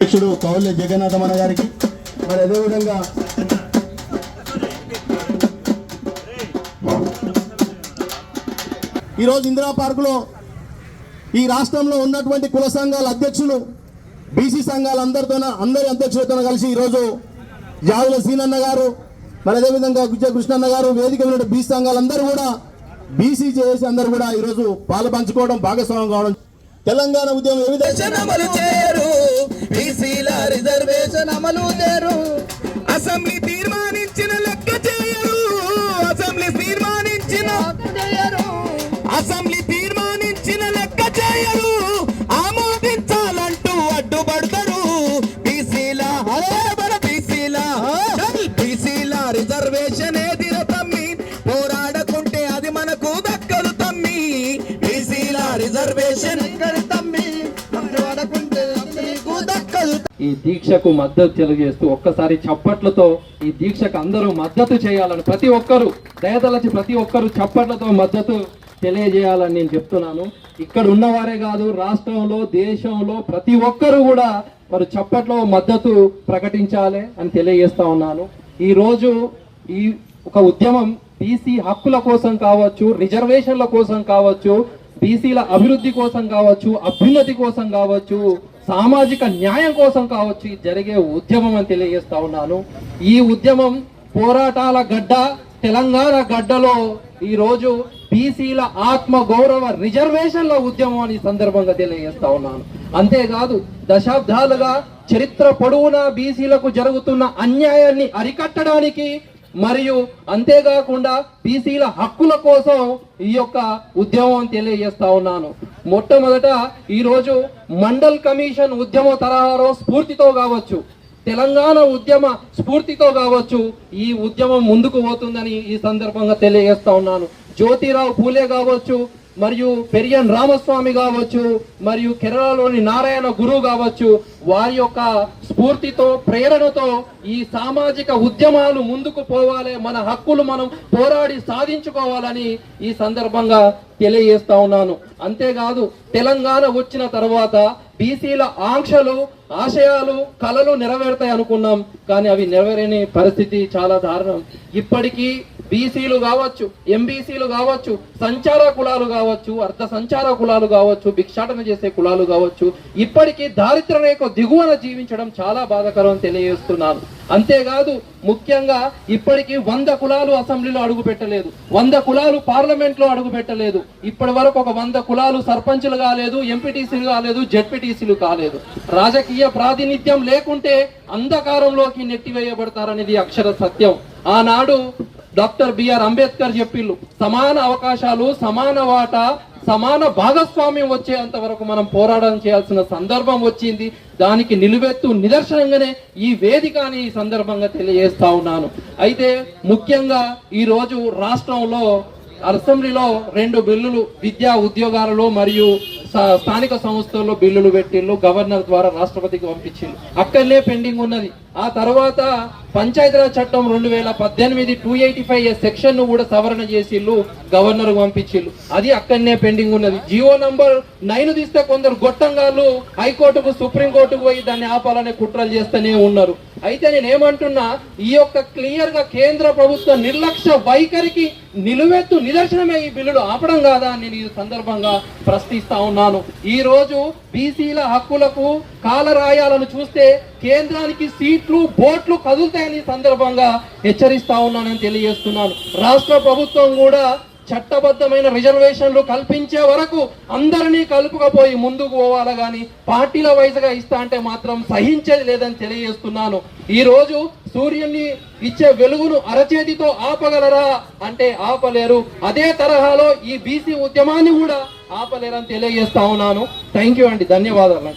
అధ్యక్షుడు కౌల్య జగన్నాథమన్న గారికి మరి అదేవిధంగా ఈరోజు ఇందిరా పార్కులో ఈ రాష్ట్రంలో ఉన్నటువంటి కుల సంఘాల అధ్యక్షులు బీసీ సంఘాలందరితో అందరి అధ్యక్షులతో కలిసి ఈరోజు జాదుల సీనన్న గారు మరి అదేవిధంగా గుజ్జ కృష్ణన్న గారు వేదిక ఉన్న బీసీ సంఘాలందరూ కూడా బీసీ చేసి అందరూ కూడా ఈరోజు పాలు పంచుకోవడం భాగస్వామ్యం కావడం తెలంగాణ ఉద్యమం ఏ విధంగా అసెంబ్లీ తీర్మానించిన లెక్క చేయరు అసెంబ్లీ తీర్మానించిన లెక్క చేయరు ఆమోదించాలంటూ అడ్డుపడతారు బీసీల రిజర్వేషన్ ఏదిర తమ్మి పోరాడకుంటే అది మనకు దక్కదు తమ్మి బీసీల రిజర్వేషన్ తమ్మి పోరాడకుంటే నీకు దక్కదు. ఈ దీక్షకు మద్దతు తెలియజేస్తూ ఒక్కసారి చప్పట్లతో ఈ దీక్షకు అందరూ మద్దతు చేయాలని ప్రతి ఒక్కరు దయతలచి ప్రతి ఒక్కరు చప్పట్లతో మద్దతు తెలియజేయాలని నేను చెప్తున్నాను. ఇక్కడ ఉన్నవారే కాదు, రాష్ట్రంలో దేశంలో ప్రతి ఒక్కరు కూడా వారు చప్పట్లో మద్దతు ప్రకటించాలి అని తెలియజేస్తా ఉన్నాను. ఈరోజు ఈ ఒక ఉద్యమం బీసీ హక్కుల కోసం కావచ్చు, రిజర్వేషన్ల కోసం కావచ్చు, బీసీల అభివృద్ధి కోసం కావచ్చు, అభ్యున్నతి కోసం కావచ్చు, సామాజిక న్యాయం కోసం కావచ్చు జరిగే ఉద్యమం అని తెలియజేస్తా ఉన్నాను. ఈ ఉద్యమం పోరాటాల గడ్డ తెలంగాణ గడ్డలో ఈరోజు బీసీల ఆత్మ గౌరవ రిజర్వేషన్ల ఉద్యమం అని సందర్భంగా తెలియజేస్తా ఉన్నాను. అంతేకాదు దశాబ్దాలుగా చరిత్ర పొడవునా బీసీలకు జరుగుతున్న అన్యాయాన్ని అరికట్టడానికి మరియు అంతేకాకుండా బీసీల హక్కుల కోసం ఈ యొక్క ఉద్యమం తెలియజేస్తా ఉన్నాను. మొట్టమొదట ఈరోజు మండల్ కమిషన్ ఉద్యమ తరహాలో స్ఫూర్తితో కావచ్చు, తెలంగాణ ఉద్యమ స్ఫూర్తితో కావచ్చు ఈ ఉద్యమం ముందుకు పోతుందని ఈ సందర్భంగా తెలియజేస్తా ఉన్నాను. జ్యోతిరావు పూలే కావచ్చు, మరియు పెరియన్ రామస్వామి కావచ్చు, మరియు కేరళలోని నారాయణ గురు కావచ్చు, వారి యొక్క స్ఫూర్తితో ప్రేరణతో ఈ సామాజిక ఉద్యమాలు ముందుకు పోవాలి, మన హక్కులు మనం పోరాడి సాధించుకోవాలని ఈ సందర్భంగా తెలియజేస్తా ఉన్నాను. అంతేకాదు తెలంగాణ వచ్చిన తర్వాత బీసీల ఆంక్షలు, ఆశయాలు, కలలు నెరవేరుతాయి అనుకున్నాం, కానీ అవి నెరవేరని పరిస్థితి చాలా దారుణం. ఇప్పటికీ బీసీలు కావచ్చు, ఎంబీసీలు కావచ్చు, సంచార కులాలు కావచ్చు, అర్ధ సంచార కులాలు కావచ్చు, భిక్షాటన చేసే కులాలు కావచ్చు, ఇప్పటికీ దారిద్ర్య రేఖ దిగువన జీవించడం చాలా బాధాకరం తెలియజేస్తున్నాను. అంతేకాదు ముఖ్యంగా ఇప్పటికీ 100 కులాలు అసెంబ్లీలో అడుగు పెట్టలేదు, 100 కులాలు పార్లమెంట్ లో అడుగు పెట్టలేదు. ఇప్పటి వరకు ఒక 100 కులాలు సర్పంచులు కాలేదు, ఎంపీటీసీలు కాలేదు, జెడ్పీటీసీలు కాలేదు. రాజకీయ ప్రాతినిధ్యం లేకుంటే అంధకారంలోకి నెట్టివేయబడతారనేది అక్షర సత్యం. ఆనాడు డాక్టర్ బిఆర్ అంబేద్కర్ చెప్పిళ్ళు, సమాన అవకాశాలు, సమాన వాటా, సమాన భాగస్వామ్యం వచ్చేంత వరకు మనం పోరాటం చేయాల్సిన సందర్భం వచ్చింది. దానికి నిలువెత్తు నిదర్శనంగానే ఈ వేదిక అని ఈ సందర్భంగా తెలియజేస్తా ఉన్నాను. అయితే ముఖ్యంగా ఈ రోజు రాష్ట్రంలో అసెంబ్లీలో 2 బిల్లులు విద్యా ఉద్యోగాలలో మరియు స్థానిక సంస్థల్లో బిల్లులు పెట్టిళ్ళు, గవర్నర్ ద్వారా రాష్ట్రపతికి పంపించిండు, అక్కడనే పెండింగ్ ఉన్నది. ఆ తర్వాత పంచాయతీరాజ్ చట్టం 2018 285 సెక్షన్ ను కూడా సవరణ చేసిళ్ళు, గవర్నర్ పంపించిళ్ళు, అది అక్కడనే పెండింగ్ ఉన్నది. జియో నంబర్ 9 తీస్తే కొందరు గొట్టంగాళ్ళు హైకోర్టుకు, సుప్రీంకోర్టుకు పోయి దాన్ని ఆపాలనే కుట్రలు చేస్తూనే ఉన్నారు. అయితే నేనేమంటున్నా, ఈ యొక్క క్లియర్ గా కేంద్ర ప్రభుత్వ నిర్లక్ష్య వైఖరికి నిలువెత్తు నిదర్శనమే ఈ బిల్లులు ఆపడం కాదా నేను ఈ సందర్భంగా ప్రశ్నిస్తా ఉన్నాను. ఈ రోజు బీసీల హక్కులకు కాలరాయాలను చూస్తే కేంద్రానికి సీట్లు, బోట్లు కదులుతాయని సందర్భంగా హెచ్చరిస్తా ఉన్నానని తెలియజేస్తున్నాను. రాష్ట్ర ప్రభుత్వం కూడా చట్టబద్ధమైన రిజర్వేషన్లు కల్పించే వరకు అందరినీ కలుపుకపోయి ముందుకు పోవాలి, కానీ పార్టీల వైజ్గా ఇస్తా అంటే మాత్రం సహించేది లేదని తెలియజేస్తున్నాను. ఈ రోజు సూర్యుని ఇచ్చే వెలుగును అరచేతితో ఆపగలరా అంటే ఆపలేరు. అదే తరహాలో ఈ బీసీ ఉద్యమాన్ని కూడా ఆపలేరని తెలియజేస్తా ఉన్నాను. థ్యాంక్ యూ అండి, ధన్యవాదాలు.